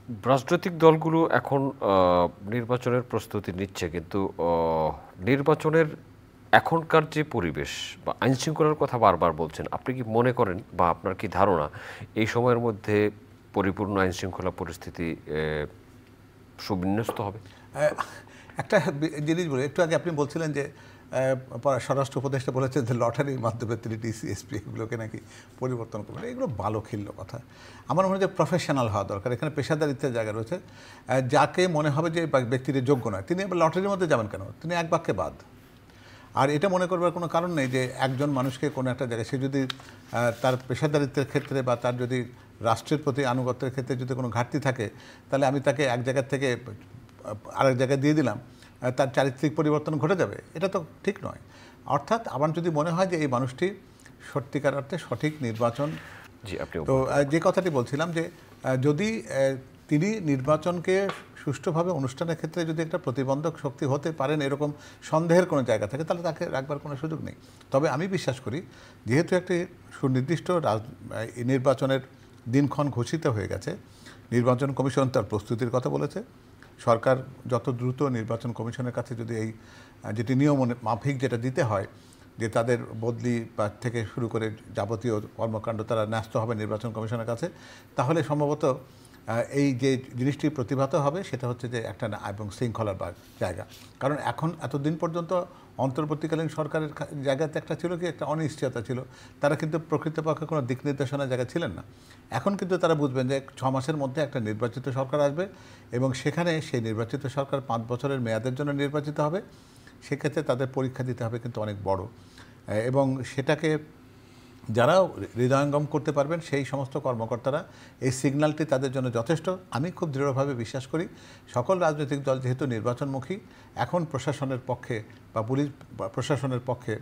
রাজনৈতিক দলগুলো এখন নির্বাচনের প্রস্তুতি নিচ্ছে, কিন্তু নির্বাচনের এখনকার যে পরিবেশ বা আইনশৃঙ্খলার কথা বারবার বলছেন, আপনি কি মনে করেন বা আপনার কি ধারণা এই সময়ের মধ্যে পরিপূর্ণ আইনশৃঙ্খলা পরিস্থিতি সুবিন্যস্ত হবে? একটা জিনিস বলি, একটু আগে আপনি বলছিলেন যে স্বরাষ্ট্র উপদেষ্টা বলেছেন যে লটারির মাধ্যমে তিনি ডিসি এসপি এগুলোকে নাকি পরিবর্তন করবেন। এগুলো ভালো খিল্ল কথা। আমার মনে হয় যে প্রফেশনাল হওয়া দরকার। এখানে পেশাদারিত্বের জায়গা রয়েছে। যাকে মনে হবে যে ব্যক্তিটি যোগ্য নয়, তিনি আবার লটারির মধ্যে যাবেন কেন? তিনি এক বাক্যে বাদ। আর এটা মনে করবার কোনো কারণ নেই যে একজন মানুষকে কোনো একটা জায়গায়, সে যদি তার পেশাদারিত্বের ক্ষেত্রে বা তার যদি রাষ্ট্রের প্রতি আনুগত্যের ক্ষেত্রে যদি কোনো ঘাটতি থাকে, তাহলে আমি তাকে এক জায়গা থেকে আরেক জায়গায় দিয়ে দিলাম, তার চারিত্রিক পরিবর্তন ঘটে যাবে। এটা তো ঠিক নয়। অর্থাৎ আমার যদি মনে হয় যে এই মানুষটি সত্যিকার অর্থে সঠিক নির্বাচন, জি, আপনি তো যে কথাটি বলছিলাম যে যদি তিনি নির্বাচনকে সুষ্ঠুভাবে অনুষ্ঠানের ক্ষেত্রে যদি একটা প্রতিবন্ধক শক্তি হতে পারেন এরকম সন্দেহের কোনো জায়গা থাকে, তাহলে তাকে রাখবার কোনো সুযোগ নেই। তবে আমি বিশ্বাস করি, যেহেতু একটি সুনির্দিষ্ট নির্বাচনের দিনক্ষণ ঘোষিত হয়ে গেছে, নির্বাচন কমিশন তার প্রস্তুতির কথা বলেছে, সরকার যত দ্রুত নির্বাচন কমিশনের কাছে যদি এই যেটি নিয়ম মাফিক যেটা দিতে হয়, যে তাদের বদলি বা থেকে শুরু করে যাবতীয় কর্মকাণ্ড তারা ন্যস্ত হবে নির্বাচন কমিশনের কাছে, তাহলে সম্ভবত এই যে জিনিসটি প্রতিভাত হবে সেটা হচ্ছে যে একটা এবং শৃঙ্খলার জায়গা। কারণ এখন এতদিন পর্যন্ত অন্তর্বর্তীকালীন সরকারের জায়গাতে একটা ছিল কি, একটা অনিশ্চয়তা ছিল। তারা কিন্তু প্রকৃতপক্ষে কোনো দিক নির্দেশনার জায়গা ছিলেন না। এখন কিন্তু তারা বুঝবেন যে 6 মাসের মধ্যে একটা নির্বাচিত সরকার আসবে এবং সেখানে সেই নির্বাচিত সরকার 5 বছরের মেয়াদের জন্য নির্বাচিত হবে। সেক্ষেত্রে তাদের পরীক্ষা দিতে হবে কিন্তু অনেক বড়, এবং সেটাকে যারা হৃদয়ঙ্গম করতে পারবেন সেই সমস্ত কর্মকর্তারা, এই সিগন্যালটি তাদের জন্য যথেষ্ট। আমি খুব দৃঢ়ভাবে বিশ্বাস করি সকল রাজনৈতিক দল যেহেতু নির্বাচনমুখী, এখন প্রশাসনের পক্ষে বা পুলিশ প্রশাসনের পক্ষে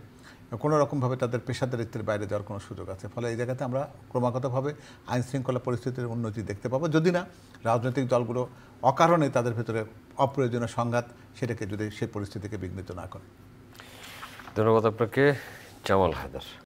কোনো রকমভাবে তাদের পেশাদারিত্বের বাইরে যাওয়ার কোনো সুযোগ আছে। ফলে এই জায়গাতে আমরা ক্রমাগতভাবে আইন শৃঙ্খলা পরিস্থিতির উন্নতি দেখতে পাবো, যদি না রাজনৈতিক দলগুলো অকারণে তাদের ভেতরে অপ্রয়োজনীয় সংঘাত সেটাকে যদি সেই পরিস্থিতিকে বিঘ্নিত না করে। ধন্যবাদ আপনাকে, জামাল হায়দার।